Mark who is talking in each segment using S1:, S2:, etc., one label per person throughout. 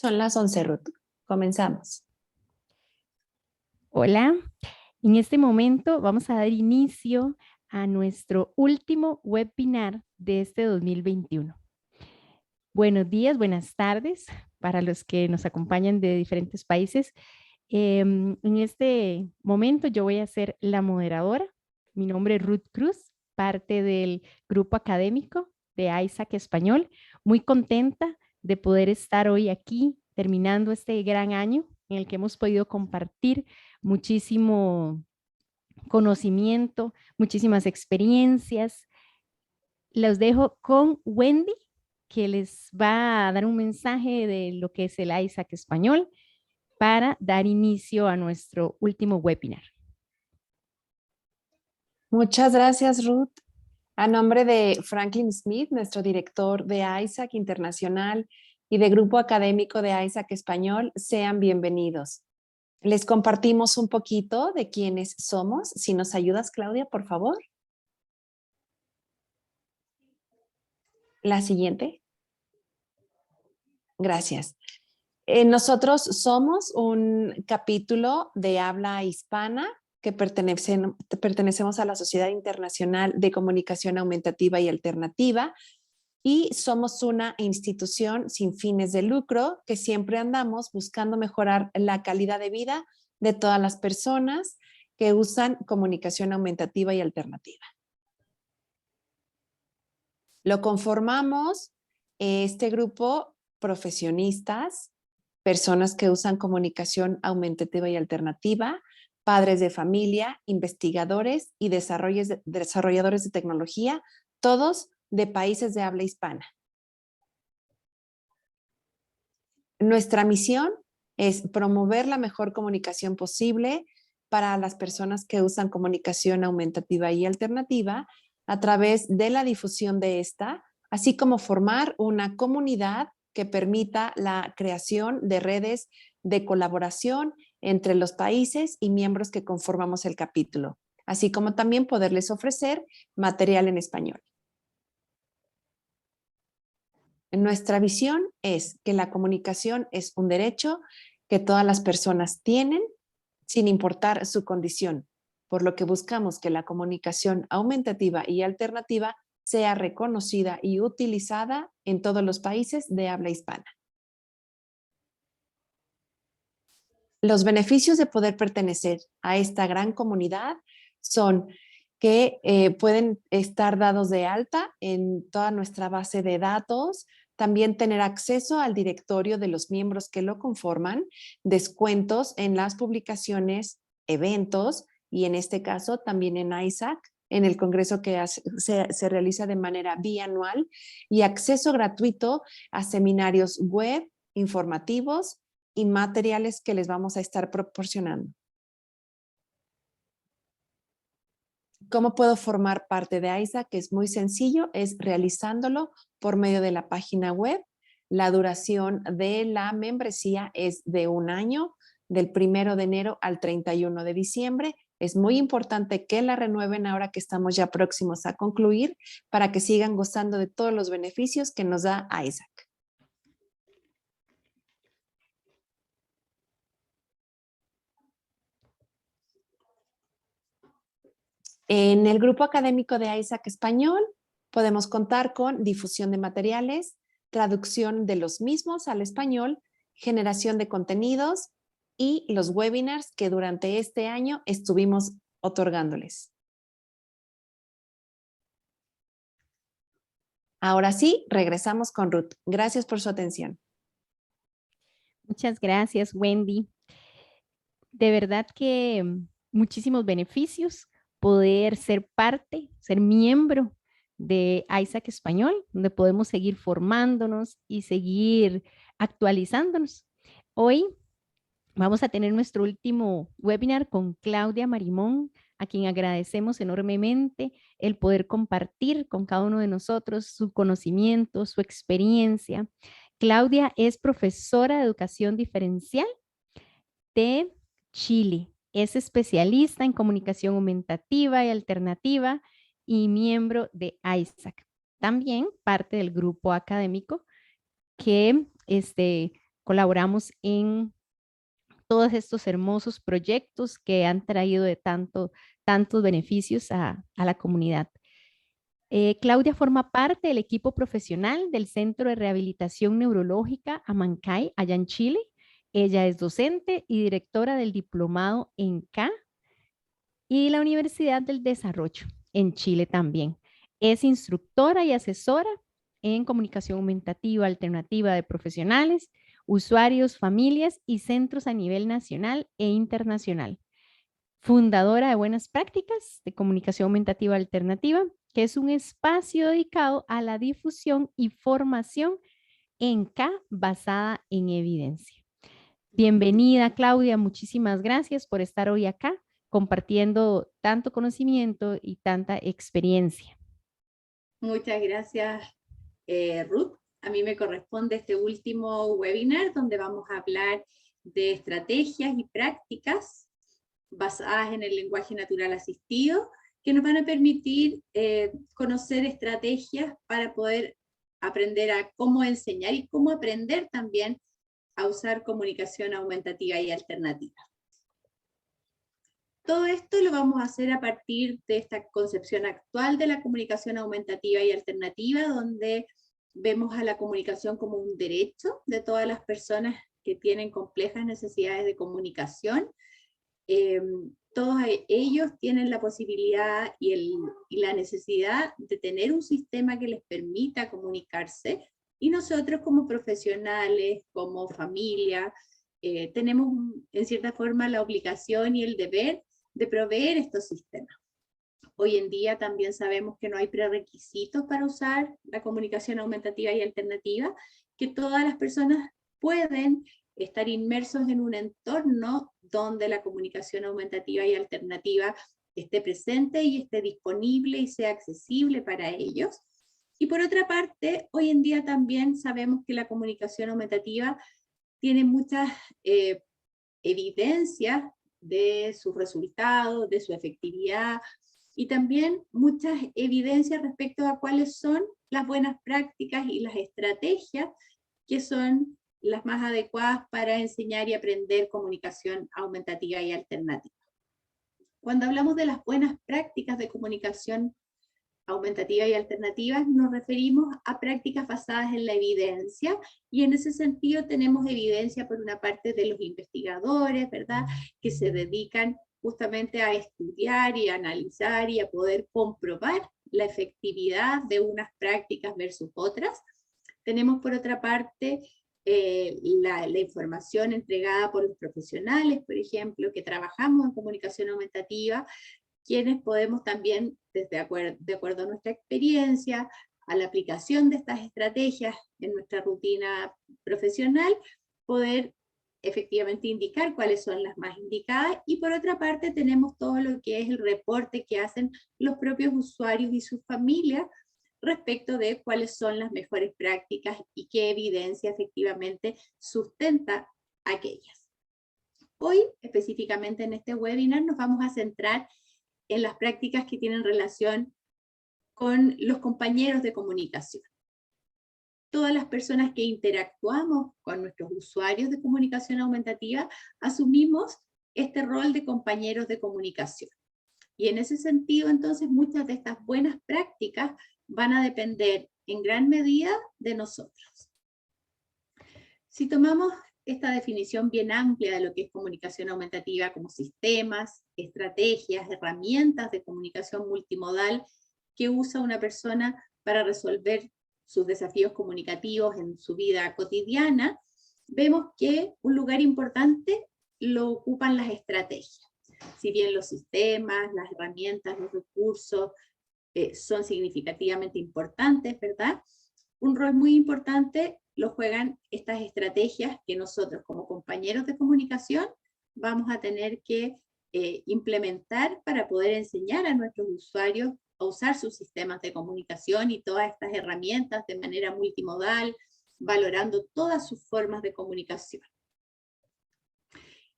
S1: Son las 11, Ruth. Comenzamos.
S2: Hola, en este momento vamos a dar inicio a nuestro último webinar de este 2021. Buenos días, buenas tardes para los que nos acompañan de diferentes países. En este momento yo voy a ser la moderadora. Mi nombre es Ruth Cruz, parte del grupo académico de Isaac Español. Muy contenta de poder estar hoy aquí terminando este gran año en el que hemos podido compartir muchísimo conocimiento, muchísimas experiencias. Los dejo con Wendy, que les va a dar un mensaje de lo que es el Isaac Español para dar inicio a nuestro último webinar.
S1: Muchas gracias, Ruth. A nombre de Franklin Smith, nuestro director de Isaac Internacional y de Grupo Académico de Isaac Español, sean bienvenidos. Les compartimos un poquito de quiénes somos. Si nos ayudas, Claudia, por favor. La siguiente. Gracias. Nosotros somos un capítulo de habla hispana que pertenecemos a la Sociedad Internacional de Comunicación Aumentativa y Alternativa y somos una institución sin fines de lucro que siempre andamos buscando mejorar la calidad de vida de todas las personas que usan comunicación aumentativa y alternativa. Lo conformamos este grupo profesionistas, personas que usan comunicación aumentativa y alternativa, padres de familia, investigadores y desarrolladores de tecnología, todos de países de habla hispana. Nuestra misión es promover la mejor comunicación posible para las personas que usan comunicación aumentativa y alternativa a través de la difusión de esta, así como formar una comunidad que permita la creación de redes de colaboración entre los países y miembros que conformamos el capítulo, así como también poderles ofrecer material en español. Nuestra visión es que la comunicación es un derecho que todas las personas tienen sin importar su condición, por lo que buscamos que la comunicación aumentativa y alternativa sea reconocida y utilizada en todos los países de habla hispana. Los beneficios de poder pertenecer a esta gran comunidad son que pueden estar dados de alta en toda nuestra base de datos, también tener acceso al directorio de los miembros que lo conforman, descuentos en las publicaciones, eventos y en este caso también en Isaac, en el congreso que se realiza de manera bianual y acceso gratuito a seminarios web, informativos y materiales que les vamos a estar proporcionando. ¿Cómo puedo formar parte de Isaac? Es muy sencillo, es realizándolo por medio de la página web. La duración de la membresía es de un año, del 1 de enero al 31 de diciembre. Es muy importante que la renueven ahora que estamos ya próximos a concluir para que sigan gozando de todos los beneficios que nos da Isaac. En el grupo académico de Isaac Español podemos contar con difusión de materiales, traducción de los mismos al español, generación de contenidos y los webinars que durante este año estuvimos otorgándoles. Ahora sí, regresamos con Ruth. Gracias por su atención.
S2: Muchas gracias, Wendy. De verdad que muchísimos beneficios poder ser parte, ser miembro de Isaac Español, donde podemos seguir formándonos y seguir actualizándonos. Hoy vamos a tener nuestro último webinar con Claudia Marimón, a quien agradecemos enormemente el poder compartir con cada uno de nosotros su conocimiento, su experiencia. Claudia es profesora de educación diferencial de Chile. Es especialista en comunicación aumentativa y alternativa y miembro de Isaac. También parte del grupo académico que colaboramos en todos estos hermosos proyectos que han traído de tantos beneficios a la comunidad. Claudia forma parte del equipo profesional del Centro de Rehabilitación Neurológica Amancay, allá en Chile. Ella es docente y directora del diplomado en K y la Universidad del Desarrollo en Chile también. Es instructora y asesora en comunicación aumentativa alternativa de profesionales, usuarios, familias y centros a nivel nacional e internacional. Fundadora de Buenas Prácticas de Comunicación Aumentativa Alternativa, que es un espacio dedicado a la difusión y formación en K basada en evidencia. Bienvenida, Claudia. Muchísimas gracias por estar hoy acá compartiendo tanto conocimiento y tanta experiencia.
S3: Muchas gracias, Ruth. A mí me corresponde este último webinar donde vamos a hablar de estrategias y prácticas basadas en el lenguaje natural asistido que nos van a permitir conocer estrategias para poder aprender a cómo enseñar y cómo aprender también a usar comunicación aumentativa y alternativa. Todo esto lo vamos a hacer a partir de esta concepción actual de la comunicación aumentativa y alternativa, donde vemos a la comunicación como un derecho de todas las personas que tienen complejas necesidades de comunicación. Todos ellos tienen la posibilidad y la necesidad de tener un sistema que les permita comunicarse, y nosotros como profesionales, como familia, tenemos en cierta forma la obligación y el deber de proveer estos sistemas. Hoy en día también sabemos que no hay prerequisitos para usar la comunicación aumentativa y alternativa, que todas las personas pueden estar inmersos en un entorno donde la comunicación aumentativa y alternativa esté presente y esté disponible y sea accesible para ellos. Y por otra parte, hoy en día también sabemos que la comunicación aumentativa tiene muchas evidencias de sus resultados, de su efectividad, y también muchas evidencias respecto a cuáles son las buenas prácticas y las estrategias que son las más adecuadas para enseñar y aprender comunicación aumentativa y alternativa. Cuando hablamos de las buenas prácticas de comunicación aumentativa y alternativas, nos referimos a prácticas basadas en la evidencia, y en ese sentido tenemos evidencia por una parte de los investigadores, ¿verdad?, que se dedican justamente a estudiar y a analizar y a poder comprobar la efectividad de unas prácticas versus otras. Tenemos por otra parte la información entregada por los profesionales, por ejemplo, que trabajamos en comunicación aumentativa, quienes podemos también, de acuerdo a nuestra experiencia, a la aplicación de estas estrategias en nuestra rutina profesional, poder efectivamente indicar cuáles son las más indicadas. Y por otra parte tenemos todo lo que es el reporte que hacen los propios usuarios y sus familias respecto de cuáles son las mejores prácticas y qué evidencia efectivamente sustenta aquellas. Hoy, específicamente en este webinar, nos vamos a centrar en las prácticas que tienen relación con los compañeros de comunicación. Todas las personas que interactuamos con nuestros usuarios de comunicación aumentativa asumimos este rol de compañeros de comunicación. Y en ese sentido, entonces, muchas de estas buenas prácticas van a depender en gran medida de nosotros. Si tomamos esta definición bien amplia de lo que es comunicación aumentativa como sistemas, estrategias, herramientas de comunicación multimodal que usa una persona para resolver sus desafíos comunicativos en su vida cotidiana, vemos que un lugar importante lo ocupan las estrategias. Si bien los sistemas, las herramientas, los recursos son significativamente importantes, ¿verdad?, un rol muy importante lo juegan estas estrategias que nosotros como compañeros de comunicación vamos a tener que implementar para poder enseñar a nuestros usuarios a usar sus sistemas de comunicación y todas estas herramientas de manera multimodal, valorando todas sus formas de comunicación.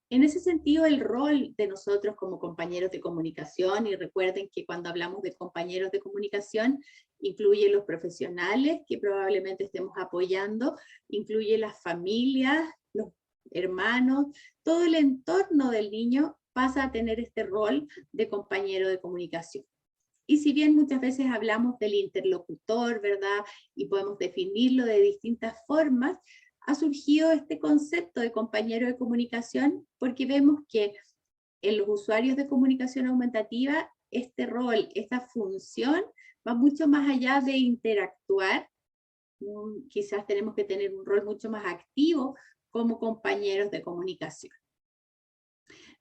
S3: En ese sentido, el rol de nosotros como compañeros de comunicación, y recuerden que cuando hablamos de compañeros de comunicación, incluye los profesionales que probablemente estemos apoyando, incluye las familias, los hermanos, todo el entorno del niño pasa a tener este rol de compañero de comunicación. Y si bien muchas veces hablamos del interlocutor, ¿verdad? Y podemos definirlo de distintas formas, ha surgido este concepto de compañero de comunicación porque vemos que en los usuarios de comunicación aumentativa este rol, esta función va mucho más allá de interactuar. Quizás tenemos que tener un rol mucho más activo como compañeros de comunicación.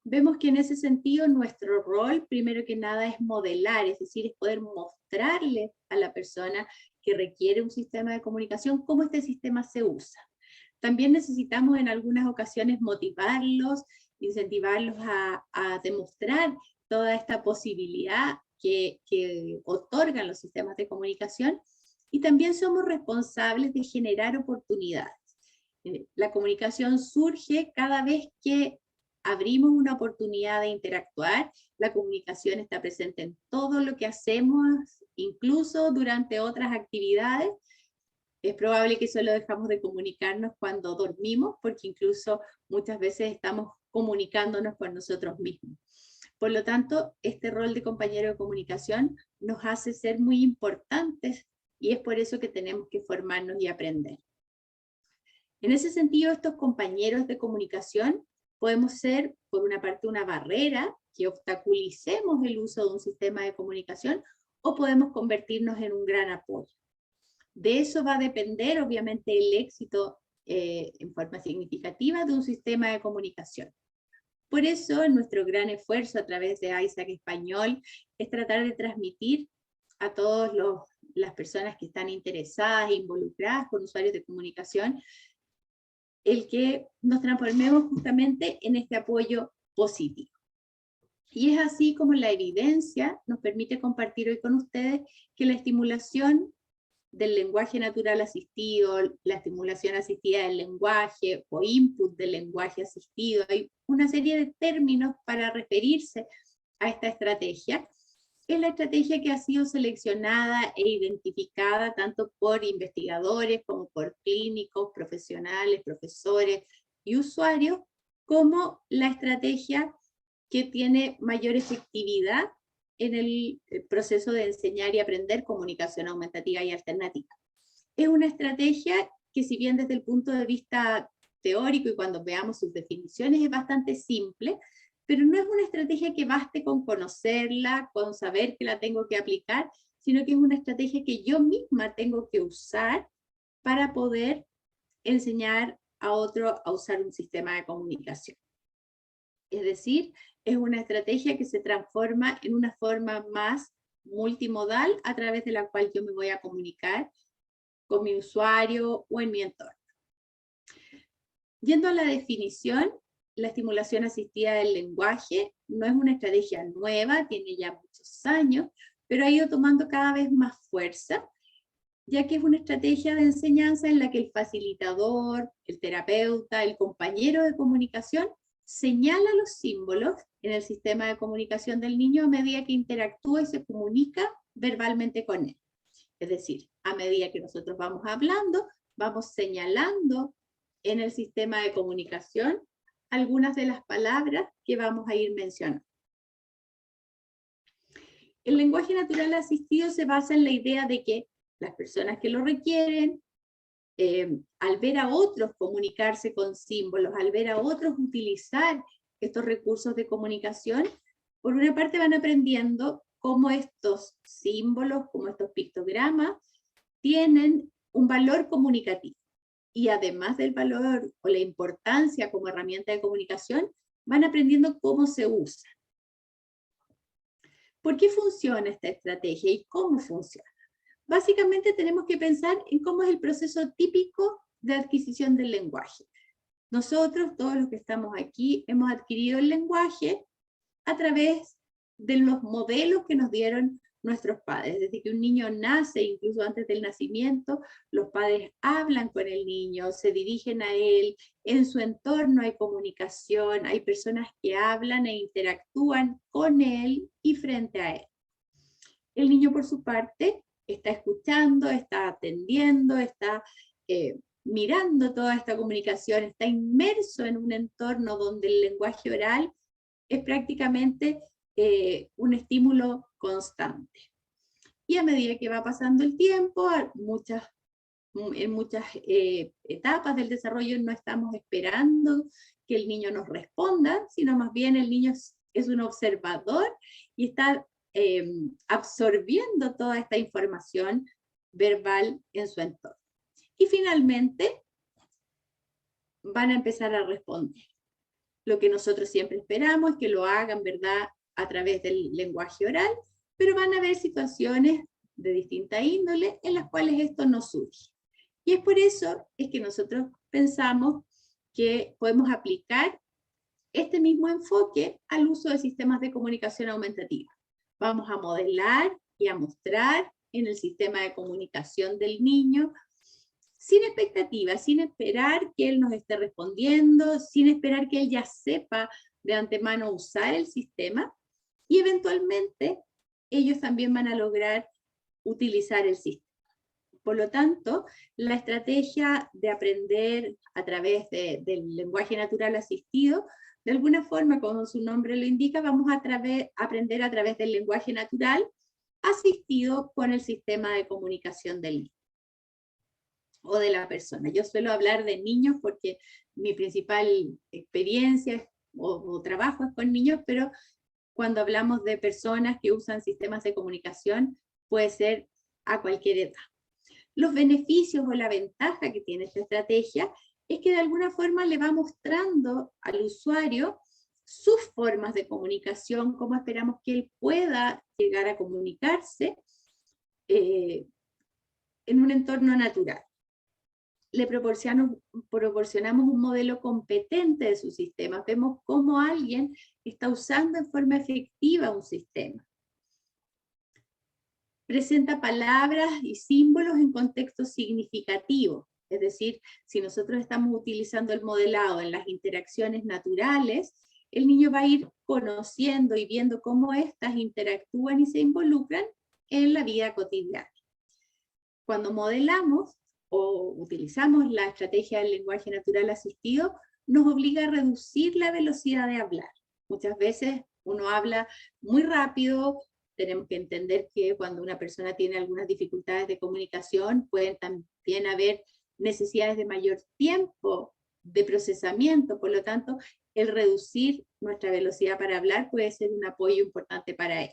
S3: Vemos que en ese sentido nuestro rol, primero que nada, es modelar, es decir, es poder mostrarle a la persona que requiere un sistema de comunicación cómo este sistema se usa. También necesitamos en algunas ocasiones motivarlos, incentivarlos a demostrar toda esta posibilidad que otorgan los sistemas de comunicación, y también somos responsables de generar oportunidades. La comunicación surge cada vez que abrimos una oportunidad de interactuar. La comunicación está presente en todo lo que hacemos, incluso durante otras actividades. Es probable que solo dejamos de comunicarnos cuando dormimos, porque incluso muchas veces estamos comunicándonos con nosotros mismos. Por lo tanto, este rol de compañero de comunicación nos hace ser muy importantes y es por eso que tenemos que formarnos y aprender. En ese sentido, estos compañeros de comunicación podemos ser, por una parte, una barrera que obstaculicemos el uso de un sistema de comunicación, o podemos convertirnos en un gran apoyo. De eso va a depender, obviamente, el éxito en forma significativa de un sistema de comunicación. Por eso, nuestro gran esfuerzo a través de ISAC Español es tratar de transmitir a todas las personas que están interesadas e involucradas con usuarios de comunicación, el que nos transformemos justamente en este apoyo positivo. Y es así como la evidencia nos permite compartir hoy con ustedes que la estimulación del lenguaje natural asistido, la estimulación asistida del lenguaje o input del lenguaje asistido, hay una serie de términos para referirse a esta estrategia. Es la estrategia que ha sido seleccionada e identificada tanto por investigadores como por clínicos, profesionales, profesores y usuarios, como la estrategia que tiene mayor efectividad en el proceso de enseñar y aprender comunicación aumentativa y alternativa. Es una estrategia que, si bien desde el punto de vista teórico y cuando veamos sus definiciones es bastante simple, pero no es una estrategia que baste con conocerla, con saber que la tengo que aplicar, sino que es una estrategia que yo misma tengo que usar para poder enseñar a otro a usar un sistema de comunicación. Es decir, es una estrategia que se transforma en una forma más multimodal a través de la cual yo me voy a comunicar con mi usuario o en mi entorno. Yendo a la definición, la estimulación asistida del lenguaje no es una estrategia nueva, tiene ya muchos años, pero ha ido tomando cada vez más fuerza, ya que es una estrategia de enseñanza en la que el facilitador, el terapeuta, el compañero de comunicación señala los símbolos en el sistema de comunicación del niño a medida que interactúa y se comunica verbalmente con él. Es decir, a medida que nosotros vamos hablando, vamos señalando en el sistema de comunicación algunas de las palabras que vamos a ir mencionando. El lenguaje natural asistido se basa en la idea de que las personas que lo requieren, al ver a otros comunicarse con símbolos, al ver a otros utilizar estos recursos de comunicación, por una parte van aprendiendo cómo estos símbolos, cómo estos pictogramas, tienen un valor comunicativo. Y además del valor o la importancia como herramienta de comunicación, van aprendiendo cómo se usa. ¿Por qué funciona esta estrategia y cómo funciona? Básicamente tenemos que pensar en cómo es el proceso típico de adquisición del lenguaje. Nosotros, todos los que estamos aquí, hemos adquirido el lenguaje a través de los modelos que nos dieron nuestros padres. Desde que un niño nace, incluso antes del nacimiento, los padres hablan con el niño, se dirigen a él, en su entorno hay comunicación, hay personas que hablan e interactúan con él y frente a él. El niño, por su parte, está escuchando, está atendiendo, está mirando toda esta comunicación, está inmerso en un entorno donde el lenguaje oral es prácticamente un estímulo constante. Y a medida que va pasando el tiempo, en muchas etapas del desarrollo no estamos esperando que el niño nos responda, sino más bien el niño es un observador y está absorbiendo toda esta información verbal en su entorno. Y finalmente van a empezar a responder. Lo que nosotros siempre esperamos es que lo hagan, ¿verdad?, a través del lenguaje oral, pero van a haber situaciones de distinta índole en las cuales esto no surge. Y es por eso es que nosotros pensamos que podemos aplicar este mismo enfoque al uso de sistemas de comunicación aumentativa. Vamos a modelar y a mostrar en el sistema de comunicación del niño, sin expectativas, sin esperar que él nos esté respondiendo, sin esperar que él ya sepa de antemano usar el sistema, y eventualmente ellos también van a lograr utilizar el sistema. Por lo tanto, la estrategia de aprender a través del lenguaje natural asistido, de alguna forma, como su nombre lo indica, vamos a aprender a través del lenguaje natural asistido con el sistema de comunicación del niño o de la persona. Yo suelo hablar de niños porque mi principal experiencia o trabajo es con niños, pero cuando hablamos de personas que usan sistemas de comunicación, puede ser a cualquier edad. Los beneficios o la ventaja que tiene esta estrategia es que de alguna forma le va mostrando al usuario sus formas de comunicación, cómo esperamos que él pueda llegar a comunicarse en un entorno natural. Le proporcionamos un modelo competente de su sistema, vemos cómo alguien está usando en forma efectiva un sistema. Presenta palabras y símbolos en contextos significativos, es decir, si nosotros estamos utilizando el modelado en las interacciones naturales, el niño va a ir conociendo y viendo cómo éstas interactúan y se involucran en la vida cotidiana. Cuando modelamos o utilizamos la estrategia del lenguaje natural asistido, nos obliga a reducir la velocidad de hablar. Muchas veces uno habla muy rápido. Tenemos que entender que cuando una persona tiene algunas dificultades de comunicación, pueden también haber necesidades de mayor tiempo de procesamiento. Por lo tanto, el reducir nuestra velocidad para hablar puede ser un apoyo importante para él.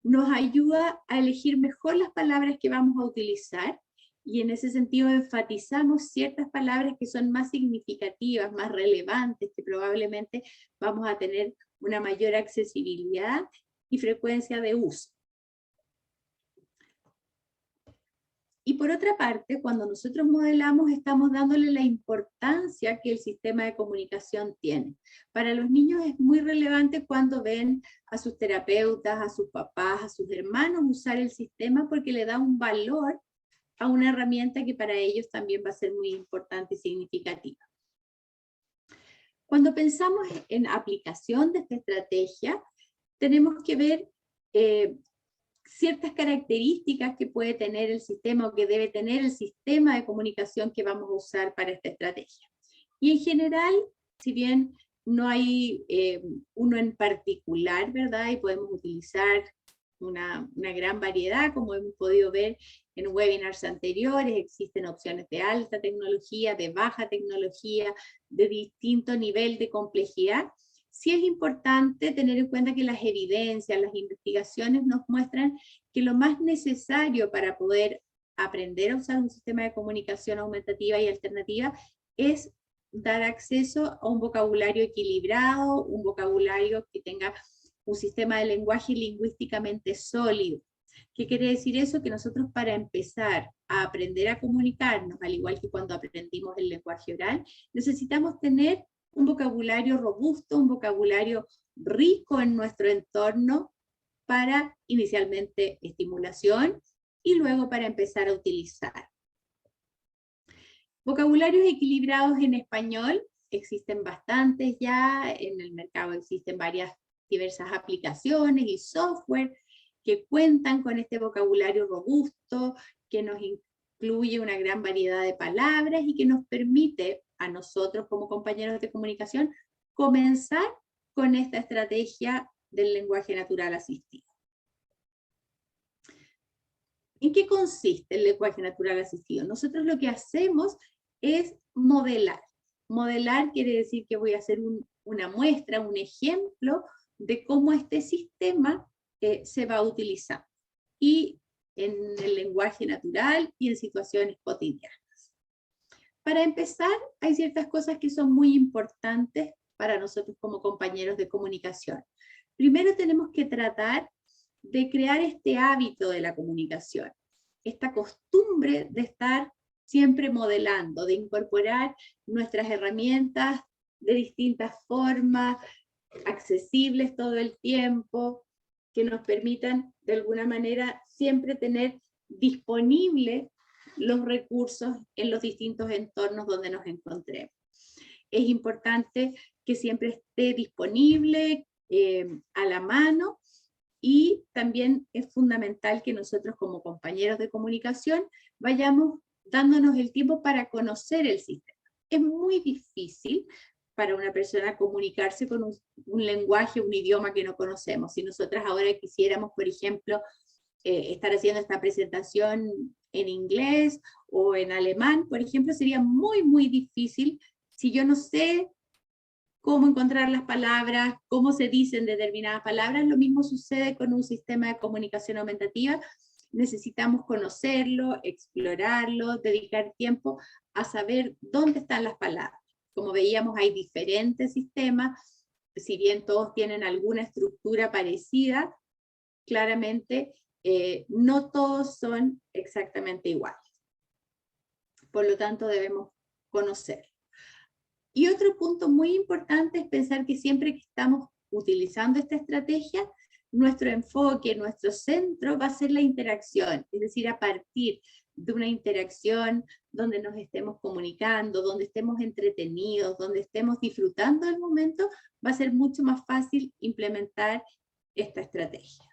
S3: Nos ayuda a elegir mejor las palabras que vamos a utilizar, y en ese sentido enfatizamos ciertas palabras que son más significativas, más relevantes, que probablemente vamos a tener una mayor accesibilidad y frecuencia de uso. Y por otra parte, cuando nosotros modelamos, estamos dándole la importancia que el sistema de comunicación tiene. Para los niños es muy relevante cuando ven a sus terapeutas, a sus papás, a sus hermanos usar el sistema, porque le da un valor a una herramienta que para ellos también va a ser muy importante y significativa. Cuando pensamos en aplicación de esta estrategia, tenemos que ver ciertas características que puede tener el sistema o que debe tener el sistema de comunicación que vamos a usar para esta estrategia. Y en general, si bien no hay uno en particular, ¿verdad? Y podemos utilizar una gran variedad, como hemos podido ver en webinars anteriores, existen opciones de alta tecnología, de baja tecnología, de distinto nivel de complejidad. Sí es importante tener en cuenta que las evidencias, las investigaciones nos muestran que lo más necesario para poder aprender a usar un sistema de comunicación aumentativa y alternativa es dar acceso a un vocabulario equilibrado, un vocabulario que tenga un sistema de lenguaje lingüísticamente sólido. ¿Qué quiere decir eso? Que nosotros, para empezar a aprender a comunicarnos, al igual que cuando aprendimos el lenguaje oral, necesitamos tener un vocabulario robusto, un vocabulario rico en nuestro entorno para inicialmente estimulación y luego para empezar a utilizar. Vocabularios equilibrados en español existen bastantes ya, en el mercado existen diversas aplicaciones y software que cuentan con este vocabulario robusto, que nos incluye una gran variedad de palabras y que nos permite a nosotros como compañeros de comunicación comenzar con esta estrategia del lenguaje natural asistido. ¿En qué consiste el lenguaje natural asistido? Nosotros lo que hacemos es modelar. Modelar quiere decir que voy a hacer una muestra, un ejemplo de cómo este sistema se va a utilizar. Y en el lenguaje natural y en situaciones cotidianas. Para empezar, hay ciertas cosas que son muy importantes para nosotros como compañeros de comunicación. Primero tenemos que tratar de crear este hábito de la comunicación, esta costumbre de estar siempre modelando, de incorporar nuestras herramientas de distintas formas, accesibles todo el tiempo, que nos permitan de alguna manera siempre tener disponibles los recursos en los distintos entornos donde nos encontremos. Es importante que siempre esté disponible, a la mano, y también es fundamental que nosotros como compañeros de comunicación vayamos dándonos el tiempo para conocer el sistema. Es muy difícil para una persona comunicarse con un lenguaje, un idioma que no conocemos. Si nosotras ahora quisiéramos, por ejemplo, estar haciendo esta presentación en inglés o en alemán, por ejemplo, sería muy, muy difícil si yo no sé cómo encontrar las palabras, cómo se dicen determinadas palabras. Lo mismo sucede con un sistema de comunicación aumentativa. Necesitamos conocerlo, explorarlo, dedicar tiempo a saber dónde están las palabras. Como veíamos, hay diferentes sistemas, si bien todos tienen alguna estructura parecida, claramente no todos son exactamente iguales. Por lo tanto, debemos conocerlo. Y otro punto muy importante es pensar que siempre que estamos utilizando esta estrategia, nuestro enfoque, nuestro centro va a ser la interacción, es decir, a partir de una interacción donde nos estemos comunicando, donde estemos entretenidos, donde estemos disfrutando del momento, va a ser mucho más fácil implementar esta estrategia.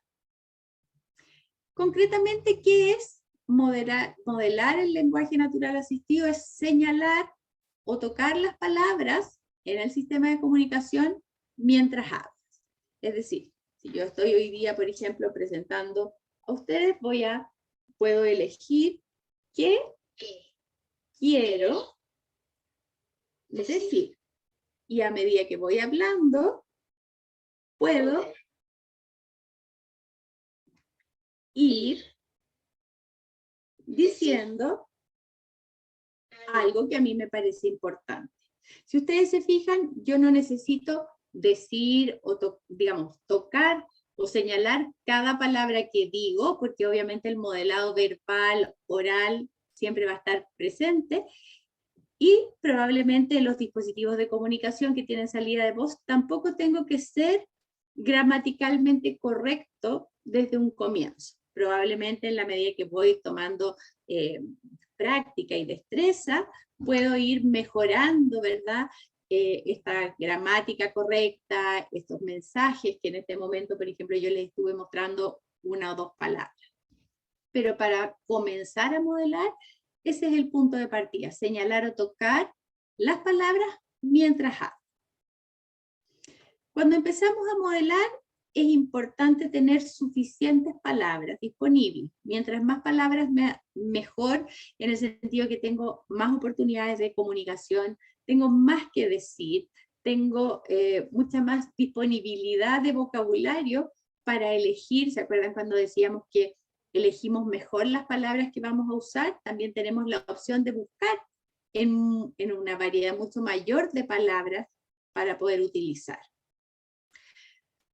S3: Concretamente, ¿qué es modelar el lenguaje natural asistido? Es señalar o tocar las palabras en el sistema de comunicación mientras hablas. Es decir, si yo estoy hoy día, por ejemplo, presentando a ustedes, puedo elegir qué quiero decir. Y a medida que voy hablando, puedo ir diciendo algo que a mí me parece importante. Si ustedes se fijan, yo no necesito decir o tocar o señalar cada palabra que digo, porque obviamente el modelado verbal, oral, siempre va a estar presente, y probablemente los dispositivos de comunicación que tienen salida de voz, tampoco tengo que ser gramaticalmente correcto desde un comienzo. Probablemente en la medida que voy tomando práctica y destreza, puedo ir mejorando, ¿verdad?, esta gramática correcta, estos mensajes que en este momento, por ejemplo, yo les estuve mostrando una o dos palabras. Pero para comenzar a modelar, ese es el punto de partida, señalar o tocar las palabras mientras hablo. Cuando empezamos a modelar, es importante tener suficientes palabras disponibles. Mientras más palabras, mejor, en el sentido que tengo más oportunidades de comunicación, tengo más que decir, tengo mucha más disponibilidad de vocabulario para elegir. ¿Se acuerdan cuando decíamos que elegimos mejor las palabras que vamos a usar? También tenemos la opción de buscar en una variedad mucho mayor de palabras para poder utilizar.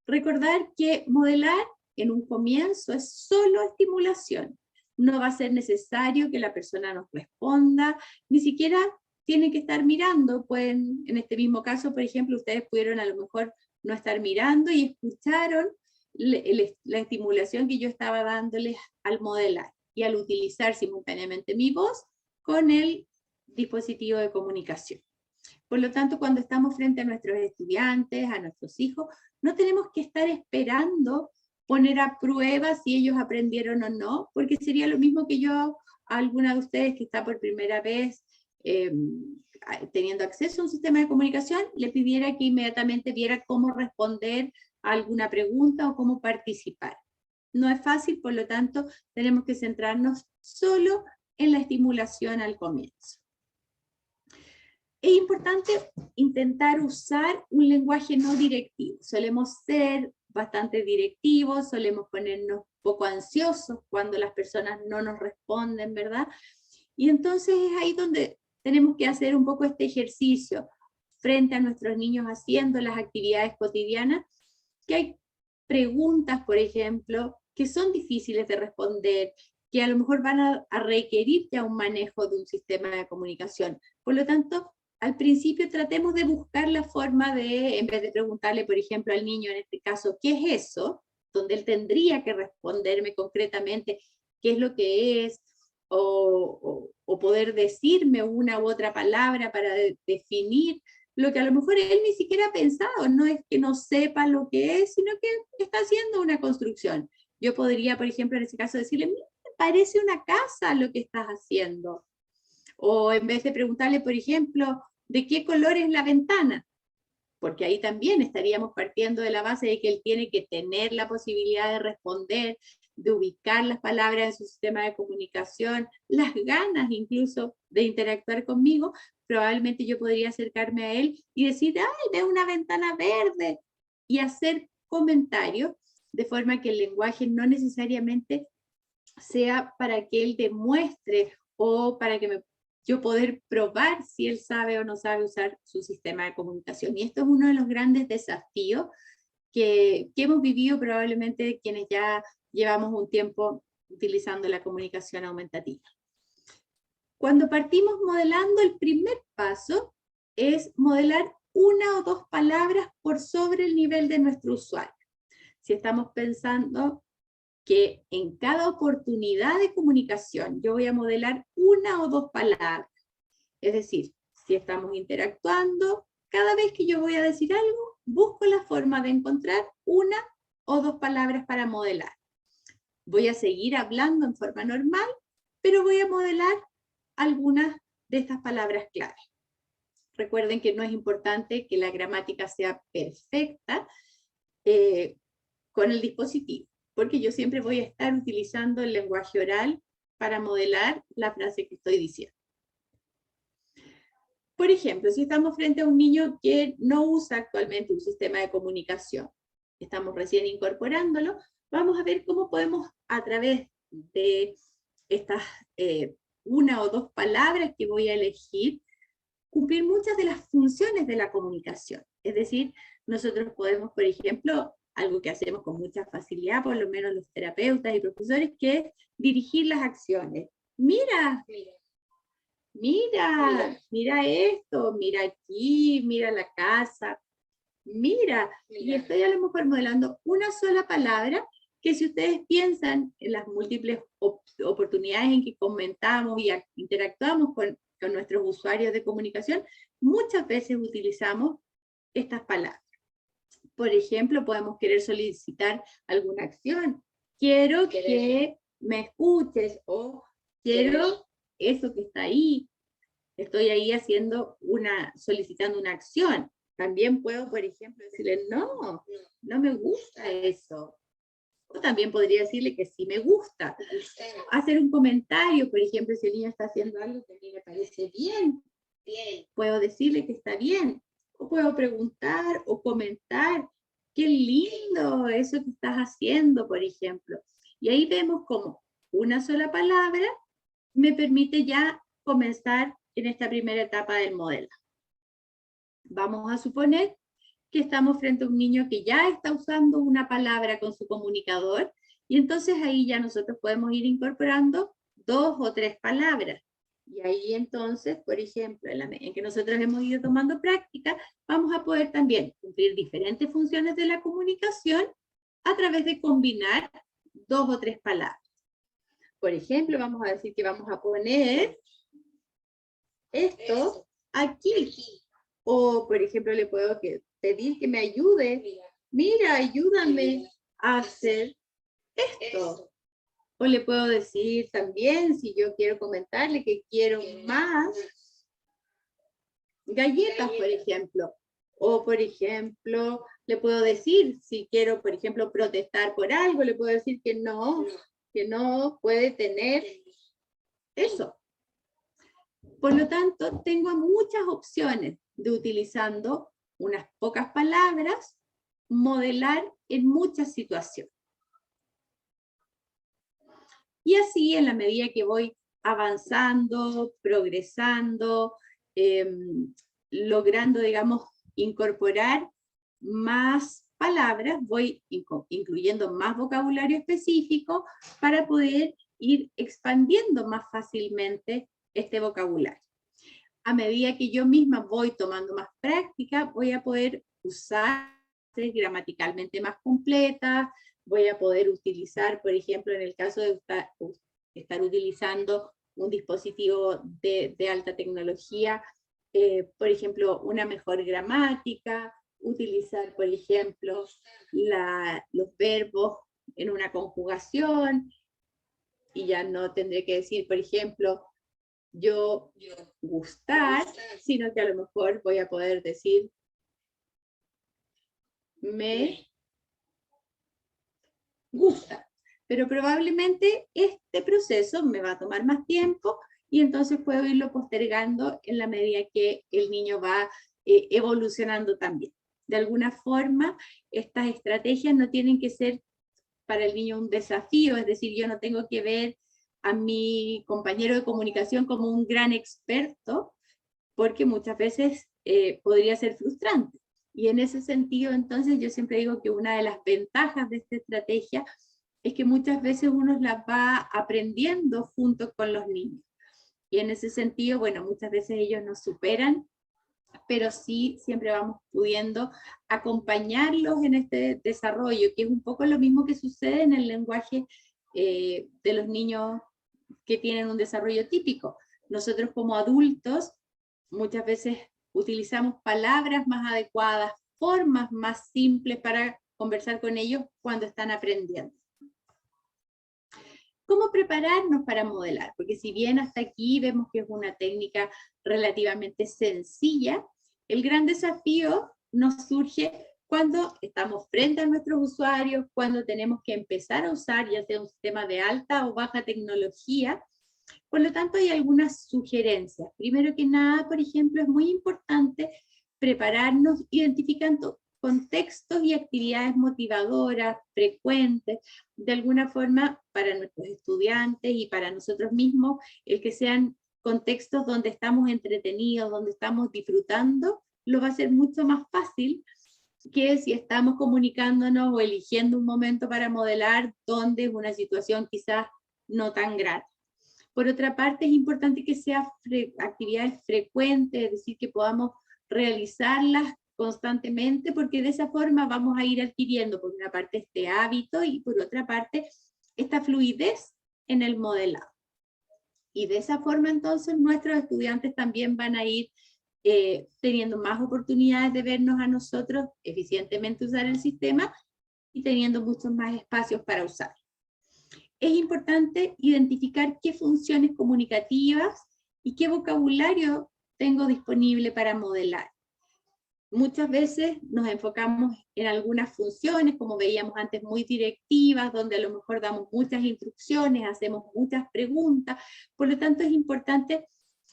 S3: Recordar que modelar en un comienzo es solo estimulación. No va a ser necesario que la persona nos responda, ni siquiera tiene que estar mirando. Pueden, en este mismo caso, por ejemplo, ustedes pudieron a lo mejor no estar mirando y escucharon la estimulación que yo estaba dándoles al modelar y al utilizar simultáneamente mi voz con el dispositivo de comunicación. Por lo tanto, cuando estamos frente a nuestros estudiantes, a nuestros hijos, no tenemos que estar esperando poner a prueba si ellos aprendieron o no, porque sería lo mismo que yo a alguna de ustedes que está por primera vez teniendo acceso a un sistema de comunicación, le pidiera que inmediatamente viera cómo responder a alguna pregunta o cómo participar. No es fácil, por lo tanto, tenemos que centrarnos solo en la estimulación al comienzo. Es importante intentar usar un lenguaje no directivo. Solemos ser bastante directivos, solemos ponernos poco ansiosos cuando las personas no nos responden, ¿verdad? Y entonces es ahí donde tenemos que hacer un poco este ejercicio frente a nuestros niños haciendo las actividades cotidianas, que hay preguntas, por ejemplo, que son difíciles de responder, que a lo mejor van a requerir ya un manejo de un sistema de comunicación. Por lo tanto, al principio tratemos de buscar la forma de, en vez de preguntarle, por ejemplo, al niño en este caso, ¿qué es eso? Donde él tendría que responderme concretamente qué es lo que es, o poder decirme una u otra palabra para definir lo que a lo mejor él ni siquiera ha pensado. No es que no sepa lo que es, sino que está haciendo una construcción. Yo podría, por ejemplo, en ese caso decirle, mira, me parece una casa lo que estás haciendo. O en vez de preguntarle, por ejemplo, ¿de qué color es la ventana? Porque ahí también estaríamos partiendo de la base de que él tiene que tener la posibilidad de responder, de ubicar las palabras en su sistema de comunicación, las ganas incluso de interactuar conmigo. Probablemente yo podría acercarme a él y decir, ¡ay, veo una ventana verde! Y hacer comentarios, de forma que el lenguaje no necesariamente sea para que él demuestre o para que yo poder probar si él sabe o no sabe usar su sistema de comunicación. Y esto es uno de los grandes desafíos que hemos vivido probablemente quienes ya llevamos un tiempo utilizando la comunicación aumentativa. Cuando partimos modelando, el primer paso es modelar una o dos palabras por sobre el nivel de nuestro usuario. Si estamos pensando que en cada oportunidad de comunicación yo voy a modelar una o dos palabras. Es decir, si estamos interactuando, cada vez que yo voy a decir algo, busco la forma de encontrar una o dos palabras para modelar. Voy a seguir hablando en forma normal, pero voy a modelar algunas de estas palabras clave. Recuerden que no es importante que la gramática sea perfecta con el dispositivo, porque yo siempre voy a estar utilizando el lenguaje oral para modelar la frase que estoy diciendo. Por ejemplo, si estamos frente a un niño que no usa actualmente un sistema de comunicación, estamos recién incorporándolo, vamos a ver cómo podemos, a través de estas una o dos palabras que voy a elegir, cumplir muchas de las funciones de la comunicación. Es decir, nosotros podemos, por ejemplo, algo que hacemos con mucha facilidad, por lo menos los terapeutas y profesores, que es dirigir las acciones. Mira, mira esto, mira aquí, mira la casa, mira. Y estoy a lo mejor modelando una sola palabra, que si ustedes piensan en las múltiples oportunidades en que comentamos y interactuamos con nuestros usuarios de comunicación, muchas veces utilizamos estas palabras. Por ejemplo, podemos querer solicitar alguna acción. Quiero que me escuches, o quiero eso que está ahí. Estoy ahí solicitando una acción. También puedo, por ejemplo, decirle, no me gusta eso. O también podría decirle que sí me gusta. Hacer un comentario, por ejemplo, si el niño está haciendo algo que a mí me parece bien, puedo decirle que está bien. O puedo preguntar o comentar, qué lindo eso que estás haciendo, por ejemplo. Y ahí vemos cómo una sola palabra me permite ya comenzar en esta primera etapa del modelo. Vamos a suponer que estamos frente a un niño que ya está usando una palabra con su comunicador, y entonces ahí ya nosotros podemos ir incorporando dos o tres palabras. Y ahí entonces, por ejemplo, en que nosotros hemos ido tomando práctica, vamos a poder también cumplir diferentes funciones de la comunicación a través de combinar dos o tres palabras. Por ejemplo, vamos a decir que vamos a poner esto aquí. O, por ejemplo, le puedo pedir que me ayude. Mira, ayúdame a hacer esto. O le puedo decir también, si yo quiero comentarle que quiero más galletas, por ejemplo. O, por ejemplo, le puedo decir, si quiero, por ejemplo, protestar por algo, le puedo decir que no puede tener eso. Por lo tanto, tengo muchas opciones de, utilizando unas pocas palabras, modelar en muchas situaciones. Y así, en la medida que voy avanzando, progresando, logrando, digamos, incorporar más palabras, voy incluyendo más vocabulario específico para poder ir expandiendo más fácilmente este vocabulario. A medida que yo misma voy tomando más práctica, voy a poder usar gramaticalmente más completas, voy a poder utilizar, por ejemplo, en el caso de estar utilizando un dispositivo de alta tecnología, por ejemplo, una mejor gramática, utilizar, por ejemplo, los verbos en una conjugación, y ya no tendré que decir, por ejemplo, yo gustar, sino que a lo mejor voy a poder decir me gusta. Pero probablemente este proceso me va a tomar más tiempo y entonces puedo irlo postergando en la medida que el niño va evolucionando también. De alguna forma, estas estrategias no tienen que ser para el niño un desafío, es decir, yo no tengo que ver a mi compañero de comunicación como un gran experto, porque muchas veces podría ser frustrante. Y en ese sentido, entonces, yo siempre digo que una de las ventajas de esta estrategia es que muchas veces uno las va aprendiendo junto con los niños. Y en ese sentido, bueno, muchas veces ellos nos superan, pero sí siempre vamos pudiendo acompañarlos en este desarrollo, que es un poco lo mismo que sucede en el lenguaje de los niños que tienen un desarrollo típico. Nosotros como adultos muchas veces utilizamos palabras más adecuadas, formas más simples para conversar con ellos cuando están aprendiendo. ¿Cómo prepararnos para modelar? Porque si bien hasta aquí vemos que es una técnica relativamente sencilla, el gran desafío nos surge cuando estamos frente a nuestros usuarios, cuando tenemos que empezar a usar ya sea un sistema de alta o baja tecnología. Por lo tanto, hay algunas sugerencias. Primero que nada, por ejemplo, es muy importante prepararnos identificando contextos y actividades motivadoras, frecuentes, de alguna forma para nuestros estudiantes y para nosotros mismos, el que sean contextos donde estamos entretenidos, donde estamos disfrutando, lo va a ser mucho más fácil que si estamos comunicándonos o eligiendo un momento para modelar donde es una situación quizás no tan grata. Por otra parte, es importante que sean actividades frecuentes, es decir, que podamos realizarlas constantemente, porque de esa forma vamos a ir adquiriendo, por una parte, este hábito y por otra parte, esta fluidez en el modelado. Y de esa forma, entonces, nuestros estudiantes también van a ir teniendo más oportunidades de vernos a nosotros eficientemente usar el sistema y teniendo muchos más espacios para usar. Es importante identificar qué funciones comunicativas y qué vocabulario tengo disponible para modelar. Muchas veces nos enfocamos en algunas funciones, como veíamos antes, muy directivas, donde a lo mejor damos muchas instrucciones, hacemos muchas preguntas. Por lo tanto, es importante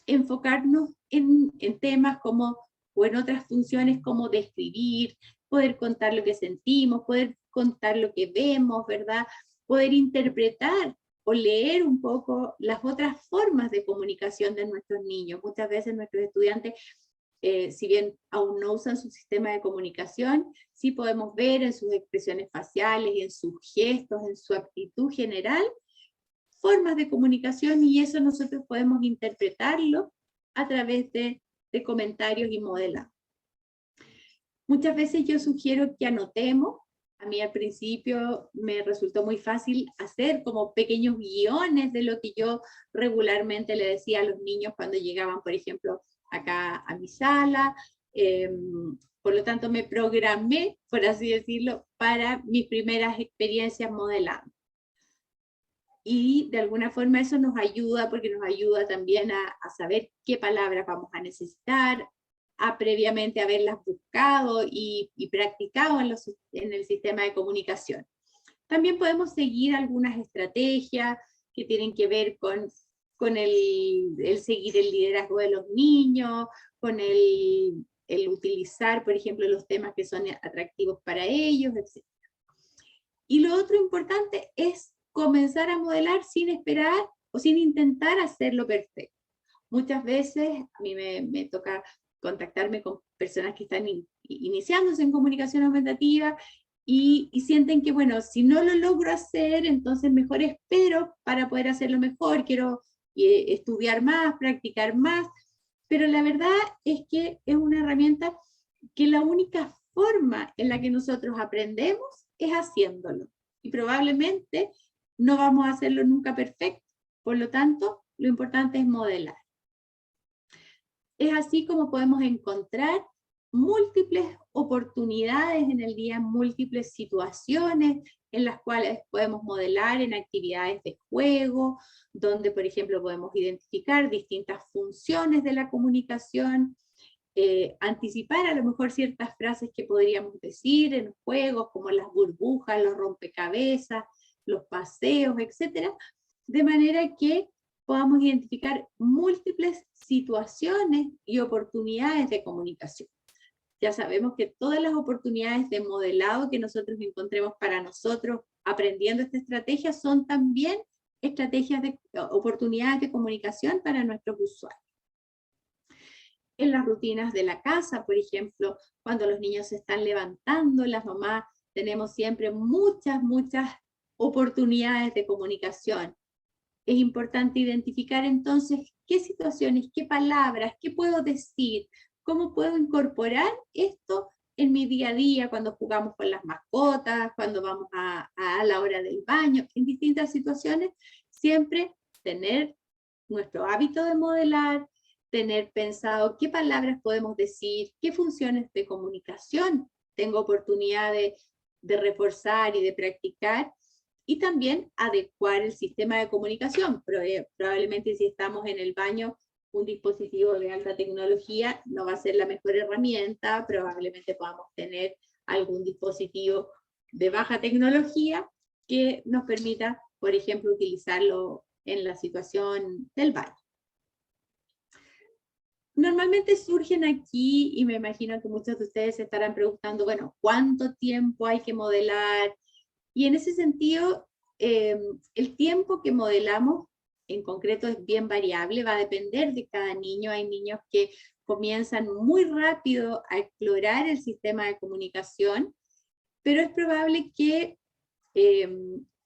S3: enfocarnos en temas como, o en otras funciones como describir, poder contar lo que sentimos, poder contar lo que vemos, ¿verdad? Poder interpretar o leer un poco las otras formas de comunicación de nuestros niños. Muchas veces nuestros estudiantes, si bien aún no usan su sistema de comunicación, sí podemos ver en sus expresiones faciales, en sus gestos, en su actitud general, formas de comunicación, y eso nosotros podemos interpretarlo a través de comentarios y modelados. Muchas veces yo sugiero que anotemos. A mí al principio me resultó muy fácil hacer como pequeños guiones de lo que yo regularmente le decía a los niños cuando llegaban, por ejemplo, acá a mi sala. Por lo tanto, me programé, por así decirlo, para mis primeras experiencias modelando. y de alguna forma eso nos ayuda, porque nos ayuda también a saber qué palabras vamos a necesitar, a previamente haberlas buscado y practicado en el sistema de comunicación. También podemos seguir algunas estrategias que tienen que ver con el seguir el liderazgo de los niños, con el utilizar, por ejemplo, los temas que son atractivos para ellos, etc. Y lo otro importante es comenzar a modelar sin esperar o sin intentar hacerlo perfecto. Muchas veces a mí me toca contactarme con personas que están iniciándose en comunicación aumentativa y sienten que, bueno, si no lo logro hacer, entonces mejor espero para poder hacerlo mejor, quiero estudiar más, practicar más, pero la verdad es que es una herramienta que la única forma en la que nosotros aprendemos es haciéndolo. Y probablemente no vamos a hacerlo nunca perfecto. Por lo tanto, lo importante es modelar. Es así como podemos encontrar múltiples oportunidades en el día, múltiples situaciones en las cuales podemos modelar en actividades de juego, donde, por ejemplo, podemos identificar distintas funciones de la comunicación, anticipar a lo mejor ciertas frases que podríamos decir en juegos, como las burbujas, los rompecabezas, los paseos, etc. De manera que podamos identificar múltiples situaciones y oportunidades de comunicación. Ya sabemos que todas las oportunidades de modelado que nosotros encontremos para nosotros aprendiendo esta estrategia son también oportunidades de comunicación para nuestros usuarios. En las rutinas de la casa, por ejemplo, cuando los niños se están levantando, las mamás tenemos siempre muchas oportunidades de comunicación. Es importante identificar entonces qué situaciones, qué palabras, qué puedo decir, cómo puedo incorporar esto en mi día a día, cuando jugamos con las mascotas, cuando vamos a la hora del baño, en distintas situaciones, siempre tener nuestro hábito de modelar, tener pensado qué palabras podemos decir, qué funciones de comunicación tengo oportunidad de reforzar y de practicar, y también adecuar el sistema de comunicación. Probablemente si estamos en el baño, un dispositivo de alta tecnología no va a ser la mejor herramienta, probablemente podamos tener algún dispositivo de baja tecnología que nos permita, por ejemplo, utilizarlo en la situación del baño. Normalmente surgen aquí, y me imagino que muchos de ustedes se estarán preguntando, bueno, ¿cuánto tiempo hay que modelar? Y en ese sentido, el tiempo que modelamos en concreto es bien variable, va a depender de cada niño. Hay niños que comienzan muy rápido a explorar el sistema de comunicación, pero es probable que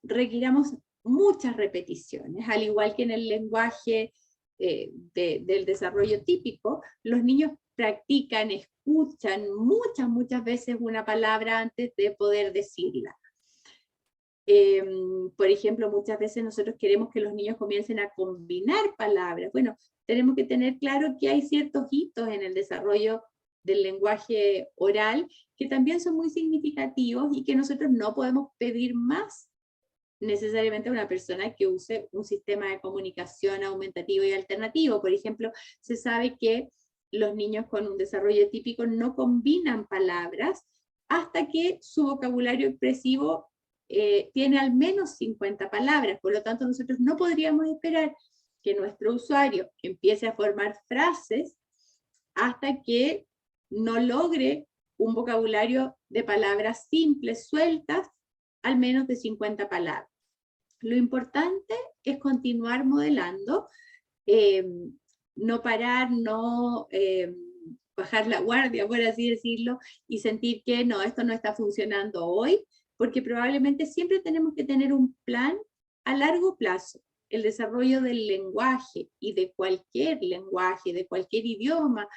S3: requiramos muchas repeticiones, al igual que en el lenguaje del desarrollo típico, los niños practican, escuchan muchas veces una palabra antes de poder decirla. Por ejemplo, muchas veces nosotros queremos que los niños comiencen a combinar palabras. Bueno, tenemos que tener claro que hay ciertos hitos en el desarrollo del lenguaje oral que también son muy significativos y que nosotros no podemos pedir más necesariamente a una persona que use un sistema de comunicación aumentativo y alternativo. Por ejemplo, se sabe que los niños con un desarrollo típico no combinan palabras hasta que su vocabulario expresivo tiene al menos 50 palabras. Por lo tanto, nosotros no podríamos esperar que nuestro usuario empiece a formar frases hasta que no logre un vocabulario de palabras simples, sueltas, al menos de 50 palabras. Lo importante es continuar modelando, no parar, no bajar la guardia, por así decirlo, y sentir que no, esto no está funcionando hoy, porque probablemente siempre tenemos que tener un plan a largo plazo. El desarrollo del lenguaje y de cualquier lenguaje, de cualquier idioma,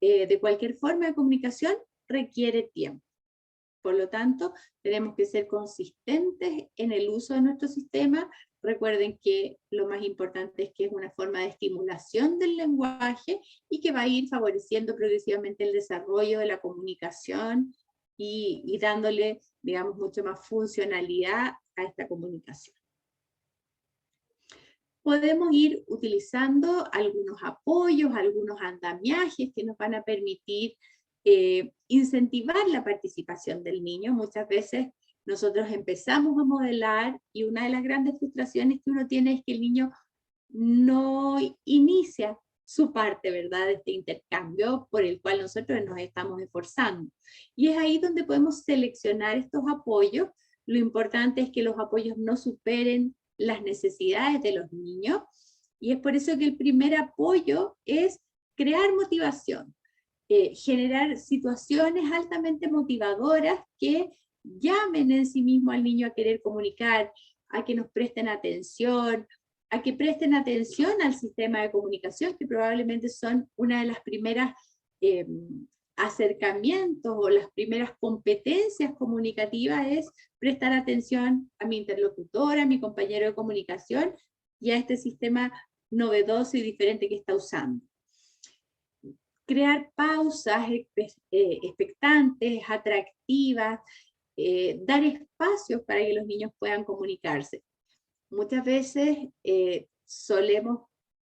S3: de cualquier forma de comunicación, requiere tiempo. Por lo tanto, tenemos que ser consistentes en el uso de nuestro sistema. Recuerden que lo más importante es que es una forma de estimulación del lenguaje y que va a ir favoreciendo progresivamente el desarrollo de la comunicación y dándole, digamos, mucho más funcionalidad a esta comunicación. podemos ir utilizando algunos apoyos, algunos andamiajes que nos van a permitir incentivar la participación del niño. Muchas veces nosotros empezamos a modelar y una de las grandes frustraciones que uno tiene es que el niño no inicia su parte, ¿verdad?, de este intercambio por el cual nosotros nos estamos esforzando. Y es ahí donde podemos seleccionar estos apoyos. Lo importante es que los apoyos no superen las necesidades de los niños, y es por eso que el primer apoyo es crear motivación, generar situaciones altamente motivadoras que llamen en sí mismo al niño a querer comunicar, a que nos presten atención, a que presten atención al sistema de comunicación, que probablemente son una de las primeras acercamientos o las primeras competencias comunicativas, es prestar atención a mi interlocutor, a mi compañero de comunicación y a este sistema novedoso y diferente que está usando. Crear pausas expectantes, atractivas, dar espacios para que los niños puedan comunicarse. Muchas veces solemos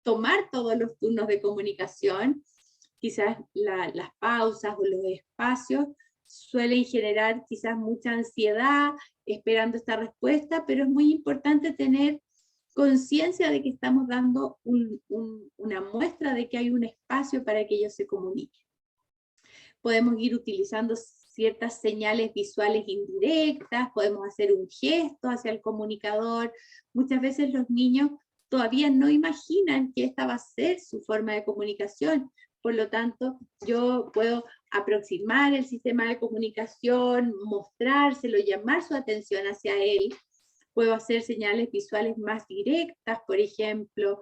S3: tomar todos los turnos de comunicación, quizás las pausas o los espacios suelen generar quizás mucha ansiedad esperando esta respuesta, pero es muy importante tener conciencia de que estamos dando una muestra de que hay un espacio para que ellos se comuniquen. Podemos ir utilizando ciertas señales visuales indirectas, podemos hacer un gesto hacia el comunicador. Muchas veces los niños todavía no imaginan que esta va a ser su forma de comunicación. Por lo tanto, yo puedo aproximar el sistema de comunicación, mostrárselo, llamar su atención hacia él. Puedo hacer señales visuales más directas, por ejemplo,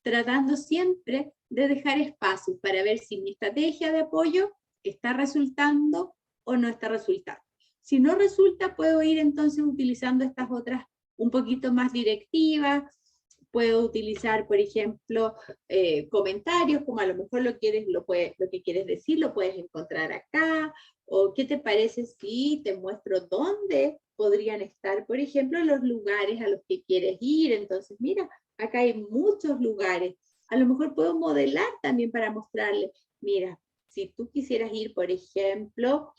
S3: tratando siempre de dejar espacios para ver si mi estrategia de apoyo está resultando o no está resultando. Si no resulta, puedo ir entonces utilizando estas otras un poquito más directivas. Puedo utilizar, por ejemplo, comentarios, como a lo mejor lo que quieres decir lo puedes encontrar acá, o qué te parece si te muestro dónde podrían estar, por ejemplo, los lugares a los que quieres ir. Entonces, mira, acá hay muchos lugares. A lo mejor puedo modelar también para mostrarle, mira, si tú quisieras ir, por ejemplo,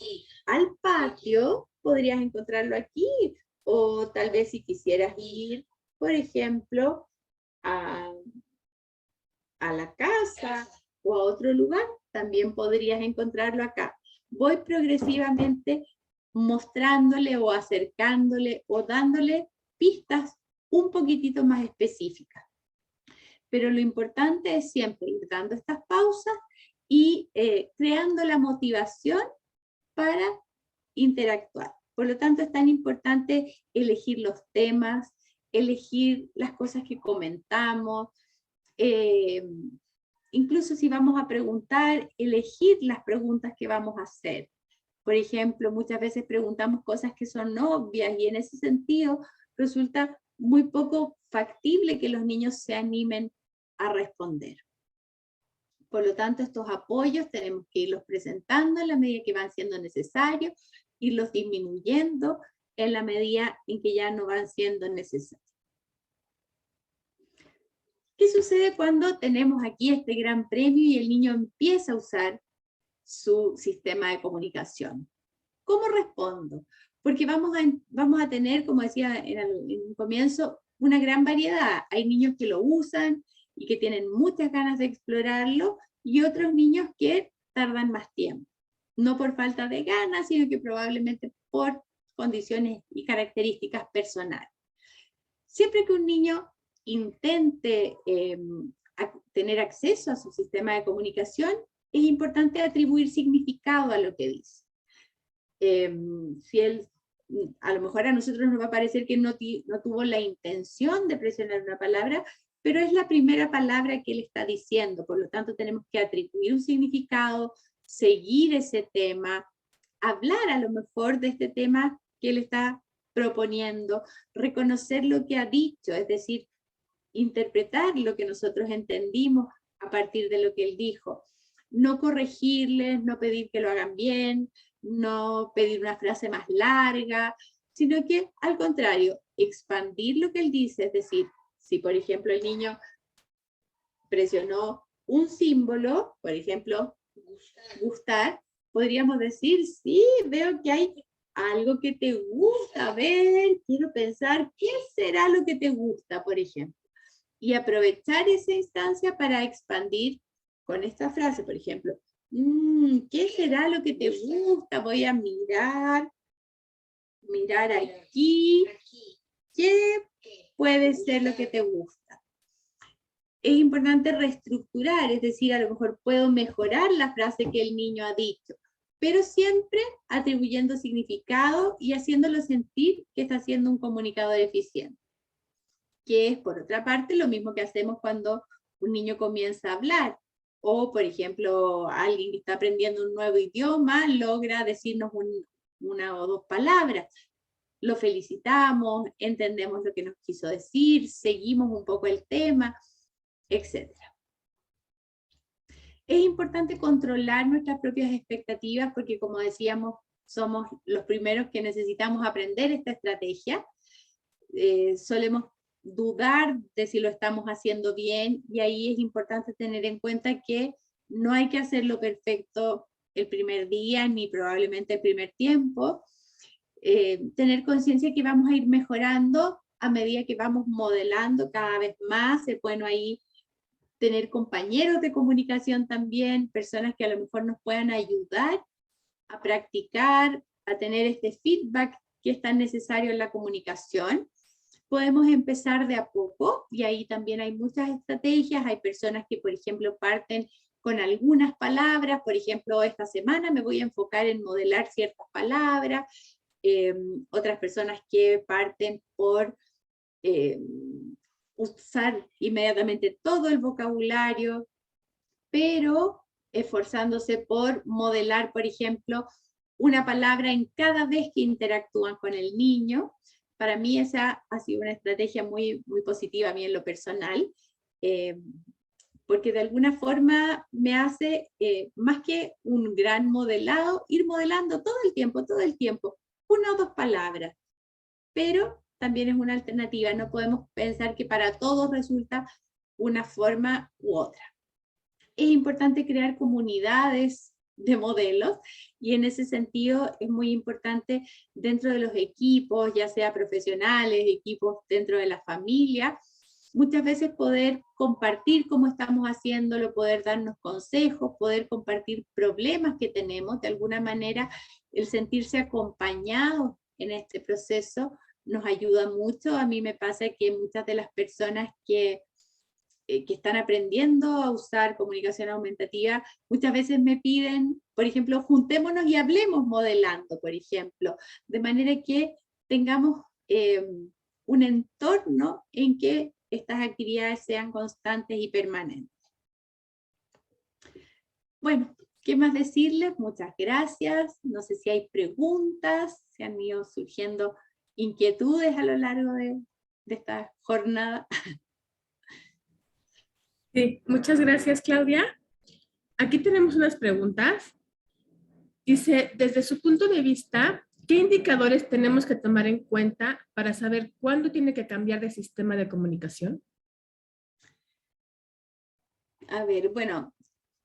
S3: al patio, podrías encontrarlo aquí, o tal vez si quisieras ir, por ejemplo, a la casa o a otro lugar, también podrías encontrarlo acá. Voy progresivamente mostrándole o acercándole o dándole pistas un poquitito más específicas. Pero lo importante es siempre ir dando estas pausas y creando la motivación para interactuar. Por lo tanto, es tan importante elegir los temas, elegir las cosas que comentamos, incluso si vamos a preguntar, elegir las preguntas que vamos a hacer. Por ejemplo, muchas veces preguntamos cosas que son obvias y en ese sentido resulta muy poco factible que los niños se animen a responder. Por lo tanto, estos apoyos tenemos que irlos presentando en la medida que van siendo necesarios, irlos disminuyendo en la medida en que ya no van siendo necesarios. ¿Qué sucede cuando tenemos aquí este gran premio y el niño empieza a usar su sistema de comunicación? ¿Cómo respondo? Porque vamos a tener, como decía en un comienzo, una gran variedad. Hay niños que lo usan y que tienen muchas ganas de explorarlo, y otros niños que tardan más tiempo. No por falta de ganas, sino que probablemente por condiciones y características personales. Siempre que un niño intente tener acceso a su sistema de comunicación, es importante atribuir significado a lo que dice. Si él, a lo mejor a nosotros nos va a parecer que no tuvo la intención de presionar una palabra, pero es la primera palabra que él está diciendo, por lo tanto tenemos que atribuir un significado, seguir ese tema, hablar a lo mejor de este tema que él está proponiendo, reconocer lo que ha dicho, es decir, interpretar lo que nosotros entendimos a partir de lo que él dijo. No corregirles, no pedir que lo hagan bien, no pedir una frase más larga, sino que al contrario, expandir lo que él dice, es decir, Si, por ejemplo, el niño presionó un símbolo, por ejemplo, gustar, podríamos decir, sí, veo que hay algo que te gusta, a ver, quiero pensar, ¿qué será lo que te gusta, por ejemplo? Y aprovechar esa instancia para expandir con esta frase, por ejemplo, ¿qué será lo que te gusta? Voy a mirar aquí, ¿qué puede ser lo que te gusta? Es importante reestructurar, es decir, a lo mejor puedo mejorar la frase que el niño ha dicho, pero siempre atribuyendo significado y haciéndolo sentir que está siendo un comunicador eficiente. Que es, por otra parte, lo mismo que hacemos cuando un niño comienza a hablar. O, por ejemplo, alguien que está aprendiendo un nuevo idioma logra decirnos una o dos palabras. Lo felicitamos, entendemos lo que nos quiso decir, seguimos un poco el tema, etc. Es importante controlar nuestras propias expectativas porque, como decíamos, somos los primeros que necesitamos aprender esta estrategia. Solemos dudar de si lo estamos haciendo bien y ahí es importante tener en cuenta que no hay que hacerlo perfecto el primer día ni probablemente el primer tiempo. Tener conciencia que vamos a ir mejorando a medida que vamos modelando cada vez más. Es bueno ahí tener compañeros de comunicación también, personas que a lo mejor nos puedan ayudar a practicar, a tener este feedback que es tan necesario en la comunicación. Podemos empezar de a poco y ahí también hay muchas estrategias. Hay personas que, por ejemplo, parten con algunas palabras. Por ejemplo, esta semana me voy a enfocar en modelar ciertas palabras. Otras personas que parten por usar inmediatamente todo el vocabulario, pero esforzándose por modelar, por ejemplo, una palabra en cada vez que interactúan con el niño. Para mí esa ha sido una estrategia muy, muy positiva a mí en lo personal, porque de alguna forma me hace, más que un gran modelado, ir modelando todo el tiempo, una o dos palabras. Pero también es una alternativa, no podemos pensar que para todos resulta una forma u otra. Es importante crear comunidades de modelos y en ese sentido es muy importante dentro de los equipos, ya sea profesionales, equipos dentro de la familia, muchas veces poder compartir cómo estamos haciéndolo, poder darnos consejos, poder compartir problemas que tenemos, de alguna manera el sentirse acompañados en este proceso nos ayuda mucho. A mí me pasa que muchas de las personas que están aprendiendo a usar comunicación aumentativa, muchas veces me piden, por ejemplo, juntémonos y hablemos modelando, por ejemplo, de manera que tengamos un entorno en que estas actividades sean constantes y permanentes. Bueno, ¿qué más decirles? Muchas gracias. No sé si hay preguntas, se han ido surgiendo inquietudes a lo largo de esta jornada.
S4: Sí, muchas gracias, Claudia. Aquí tenemos unas preguntas. Dice, desde su punto de vista, ¿qué indicadores tenemos que tomar en cuenta para saber cuándo tiene que cambiar de sistema de comunicación?
S3: A ver, bueno,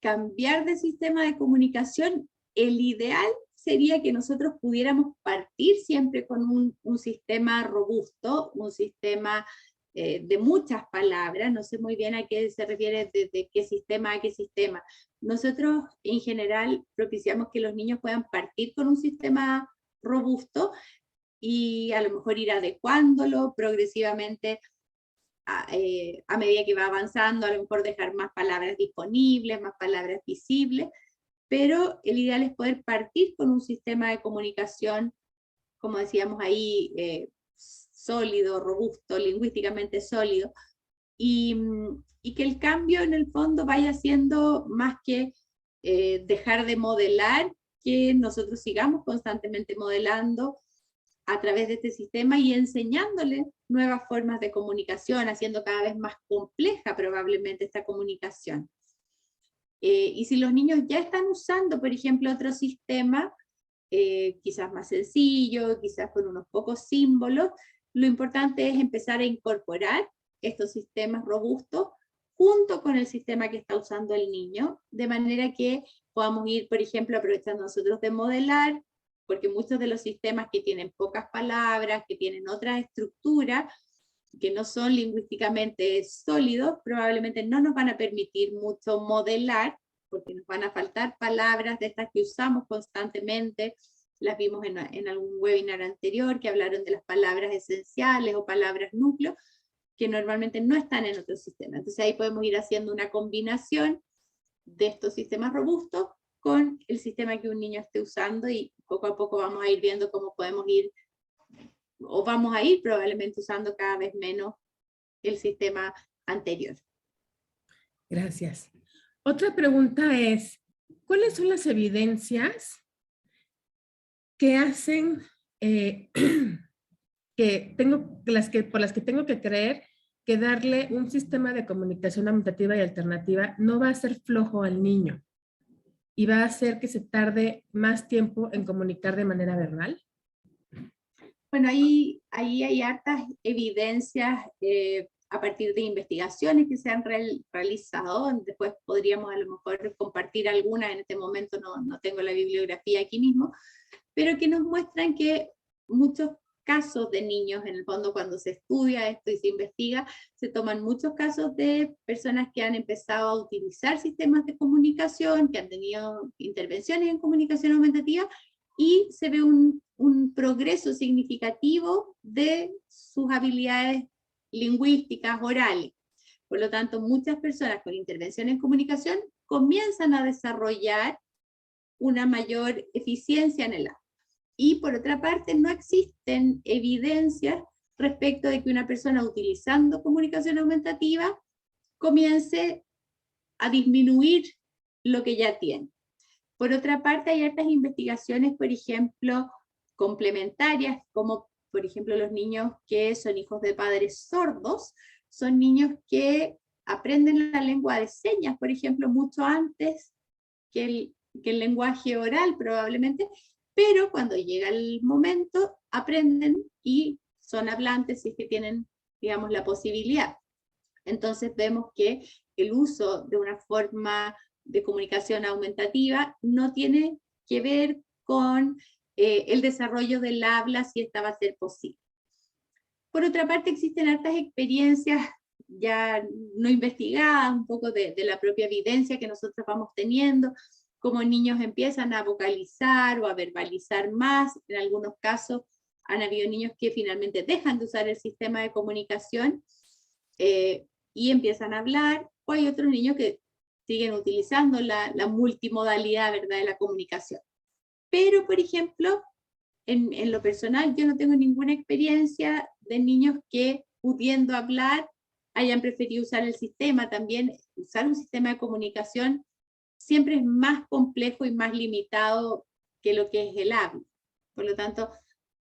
S3: cambiar de sistema de comunicación, el ideal sería que nosotros pudiéramos partir siempre con un sistema robusto, un sistema de muchas palabras. No sé muy bien a qué se refiere de qué sistema a qué sistema. Nosotros en general propiciamos que los niños puedan partir con un sistema robusto y a lo mejor ir adecuándolo progresivamente a medida que va avanzando, a lo mejor dejar más palabras disponibles, más palabras visibles, pero el ideal es poder partir con un sistema de comunicación, como decíamos ahí, sólido, robusto, lingüísticamente sólido, y que el cambio en el fondo vaya siendo más que dejar de modelar, que nosotros sigamos constantemente modelando a través de este sistema y enseñándole nuevas formas de comunicación, haciendo cada vez más compleja probablemente esta comunicación. Y si los niños ya están usando, por ejemplo, otro sistema, quizás más sencillo, quizás con unos pocos símbolos, lo importante es empezar a incorporar estos sistemas robustos junto con el sistema que está usando el niño, de manera que podamos ir, por ejemplo, aprovechando nosotros de modelar, porque muchos de los sistemas que tienen pocas palabras, que tienen otra estructura, que no son lingüísticamente sólidos, probablemente no nos van a permitir mucho modelar, porque nos van a faltar palabras de estas que usamos constantemente. Las vimos en algún webinar anterior que hablaron de las palabras esenciales o palabras núcleo, que normalmente no están en otros sistemas. Entonces ahí podemos ir haciendo una combinación de estos sistemas robustos con el sistema que un niño esté usando, y poco a poco vamos a ir viendo cómo podemos ir, o vamos a ir probablemente usando cada vez menos el sistema anterior.
S4: Gracias. Otra pregunta es, ¿cuáles son las evidencias que hacen por las que tengo que creer que darle un sistema de comunicación aumentativa y alternativa no va a ser flojo al niño y va a hacer que se tarde más tiempo en comunicar de manera verbal?
S3: Bueno, ahí hay hartas evidencias a partir de investigaciones que se han realizado. Después podríamos a lo mejor compartir algunas, en este momento no tengo la bibliografía aquí mismo, pero que nos muestran que muchos casos de niños, en el fondo cuando se estudia esto y se investiga, se toman muchos casos de personas que han empezado a utilizar sistemas de comunicación, que han tenido intervenciones en comunicación aumentativa, y se ve un progreso significativo de sus habilidades lingüísticas orales. Por lo tanto, muchas personas con intervención en comunicación comienzan a desarrollar una mayor eficiencia en el habla. Y por otra parte, no existen evidencias respecto de que una persona utilizando comunicación aumentativa comience a disminuir lo que ya tiene. Por otra parte, hay otras investigaciones, por ejemplo, complementarias, como por ejemplo los niños que son hijos de padres sordos, son niños que aprenden la lengua de señas, por ejemplo, mucho antes que el lenguaje oral probablemente, pero cuando llega el momento aprenden y son hablantes si es que tienen, digamos, la posibilidad. Entonces vemos que el uso de una forma de comunicación aumentativa no tiene que ver con el desarrollo del habla, si esta va a ser posible. Por otra parte, existen hartas experiencias ya no investigadas, un poco de la propia evidencia que nosotros vamos teniendo, como niños empiezan a vocalizar o a verbalizar más. En algunos casos han habido niños que finalmente dejan de usar el sistema de comunicación y empiezan a hablar, o hay otros niños que siguen utilizando la multimodalidad, ¿verdad?, de la comunicación. Pero, por ejemplo, en lo personal, yo no tengo ninguna experiencia de niños que, pudiendo hablar, hayan preferido usar el sistema. También usar un sistema de comunicación siempre es más complejo y más limitado que lo que es el habla. Por lo tanto,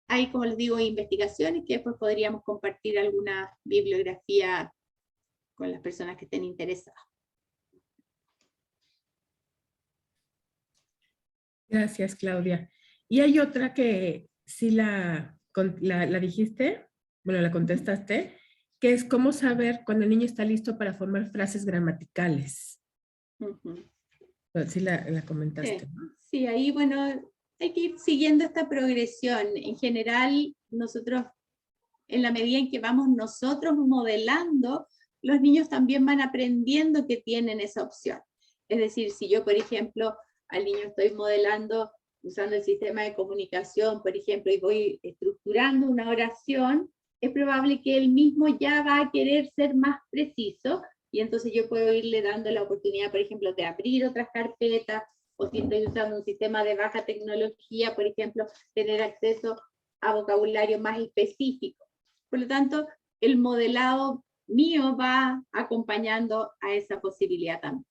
S3: hay, como les digo, investigaciones que después podríamos compartir alguna bibliografía con las personas que estén interesadas.
S4: Gracias, Claudia. Y hay otra que sí la dijiste, bueno, la contestaste, que es cómo saber cuando el niño está listo para formar frases gramaticales. Sí la comentaste, ¿no?
S3: Sí, ahí, bueno, hay que ir siguiendo esta progresión. En general, nosotros, en la medida en que vamos nosotros modelando, los niños también van aprendiendo que tienen esa opción. Es decir, si yo, por ejemplo, al niño estoy modelando usando el sistema de comunicación, por ejemplo, y voy estructurando una oración, es probable que él mismo ya va a querer ser más preciso, y entonces yo puedo irle dando la oportunidad, por ejemplo, de abrir otras carpetas, o si estoy usando un sistema de baja tecnología, por ejemplo, tener acceso a vocabulario más específico. Por lo tanto, el modelado mío va acompañando a esa posibilidad también.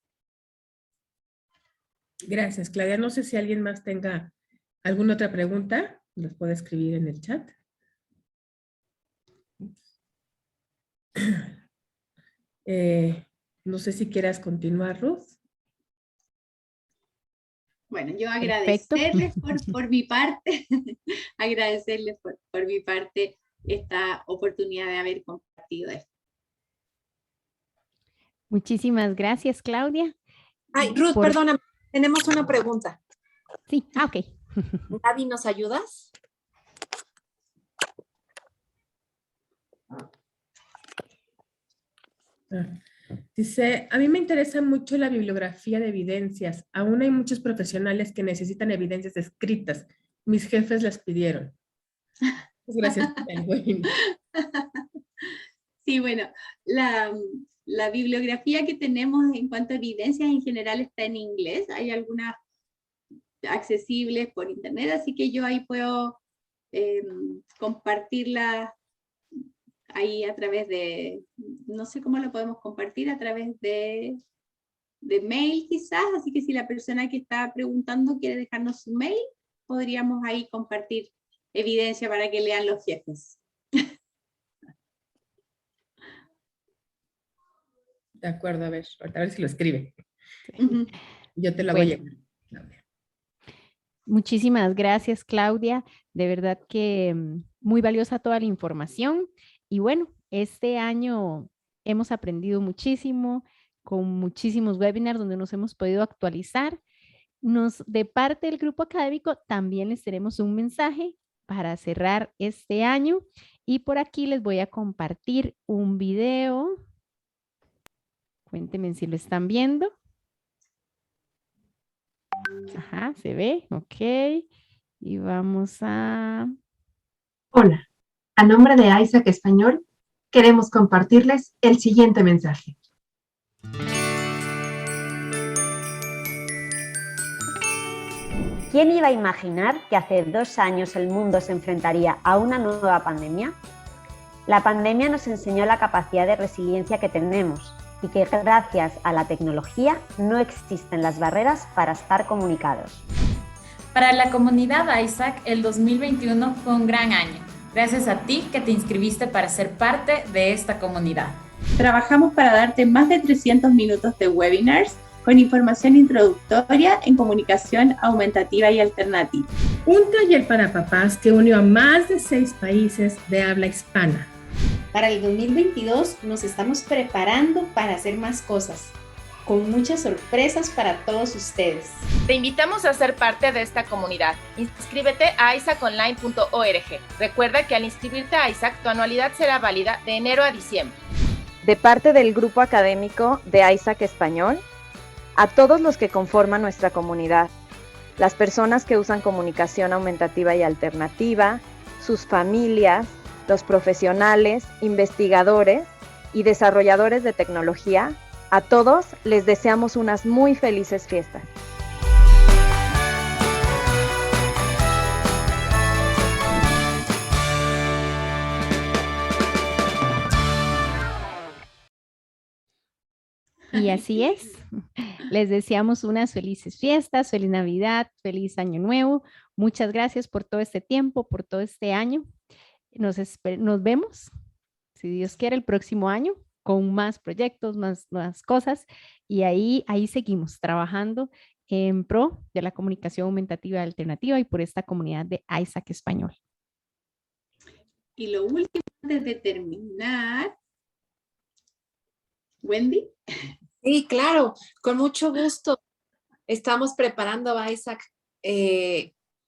S4: Gracias, Claudia. No sé si alguien más tenga alguna otra pregunta, los puede escribir en el chat. No sé si quieras continuar, Ruth.
S3: Bueno, yo agradecerles por mi parte, agradecerles por mi parte esta oportunidad de haber compartido esto.
S2: Muchísimas gracias, Claudia.
S5: Ay, Ruth,
S2: Por-
S5: perdóname, tenemos una pregunta.
S2: Sí, ok.
S5: Gaby, ¿nos ayudas?
S4: Dice, a mí me interesa mucho la bibliografía de evidencias. Aún hay muchos profesionales que necesitan evidencias escritas. Mis jefes las pidieron. Gracias por el webinar.
S3: Sí, bueno, la bibliografía que tenemos en cuanto a evidencias en general está en inglés. Hay algunas accesibles por internet, así que yo ahí puedo compartirla ahí a través de, no sé cómo la podemos compartir, a través de mail quizás, así que si la persona que está preguntando quiere dejarnos su mail, podríamos ahí compartir evidencia para que lean los jefes.
S4: De acuerdo, a ver si lo escribe.
S3: Ujú.
S4: Yo te la voy a
S2: Bueno.
S4: llevar.
S2: Muchísimas gracias, Claudia. De verdad que muy valiosa toda la información. Y bueno, este año hemos aprendido muchísimo con muchísimos webinars donde nos hemos podido actualizar. De parte del grupo académico también les tenemos un mensaje para cerrar este año. Y por aquí les voy a compartir un video. Cuéntenme si lo están viendo. Ajá, se ve, ok. Y vamos a...
S6: Hola, a nombre de Isaac Español, queremos compartirles el siguiente mensaje.
S7: ¿Quién iba a imaginar que hace 2 años el mundo se enfrentaría a una nueva pandemia? La pandemia nos enseñó la capacidad de resiliencia que tenemos y que gracias a la tecnología no existen las barreras para estar comunicados.
S8: Para la comunidad Isaac, el 2021 fue un gran año. Gracias a ti que te inscribiste para ser parte de esta comunidad.
S3: Trabajamos para darte más de 300 minutos de webinars con información introductoria en comunicación aumentativa y alternativa.
S4: Un taller para papás que unió a más de 6 países de habla hispana.
S9: Para el 2022 nos estamos preparando para hacer más cosas, con muchas sorpresas para todos ustedes.
S10: Te invitamos a ser parte de esta comunidad. Inscríbete a isaaconline.org. Recuerda que al inscribirte a Isaac, tu anualidad será válida de enero a diciembre.
S11: De parte del grupo académico de Isaac Español, a todos los que conforman nuestra comunidad, las personas que usan comunicación aumentativa y alternativa, sus familias, los profesionales, investigadores y desarrolladores de tecnología, a todos les deseamos unas muy felices fiestas.
S2: Y así es. Les deseamos unas felices fiestas, feliz Navidad, feliz Año Nuevo. Muchas gracias por todo este tiempo, por todo este año. Nos vemos, si Dios quiere, el próximo año con más proyectos, más cosas. Y ahí seguimos trabajando en pro de la comunicación aumentativa alternativa y por esta comunidad de Isaac Español.
S3: Y lo último, antes de terminar, Wendy.
S5: Sí, claro, con mucho gusto. Estamos preparando a Isaac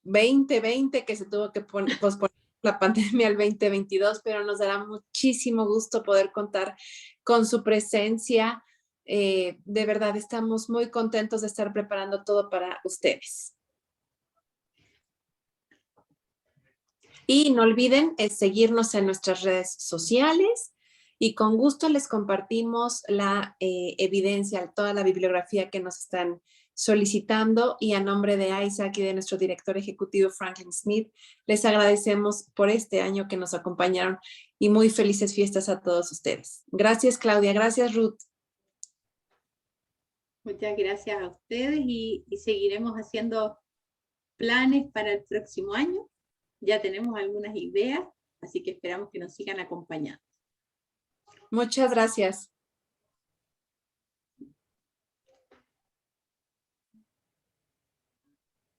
S5: 2020, que se tuvo que posponer la pandemia al 2022, pero nos dará muchísimo gusto poder contar con su presencia. De verdad, estamos muy contentos de estar preparando todo para ustedes. Y no olviden seguirnos en nuestras redes sociales. Y con gusto les compartimos la evidencia, toda la bibliografía que nos están solicitando. Y a nombre de Isaac y de nuestro director ejecutivo Franklin Smith, les agradecemos por este año que nos acompañaron y muy felices fiestas a todos ustedes. Gracias, Claudia. Gracias, Ruth.
S3: Muchas gracias a ustedes y seguiremos haciendo planes para el próximo año. Ya tenemos algunas ideas, así que esperamos que nos sigan acompañando.
S5: Muchas gracias.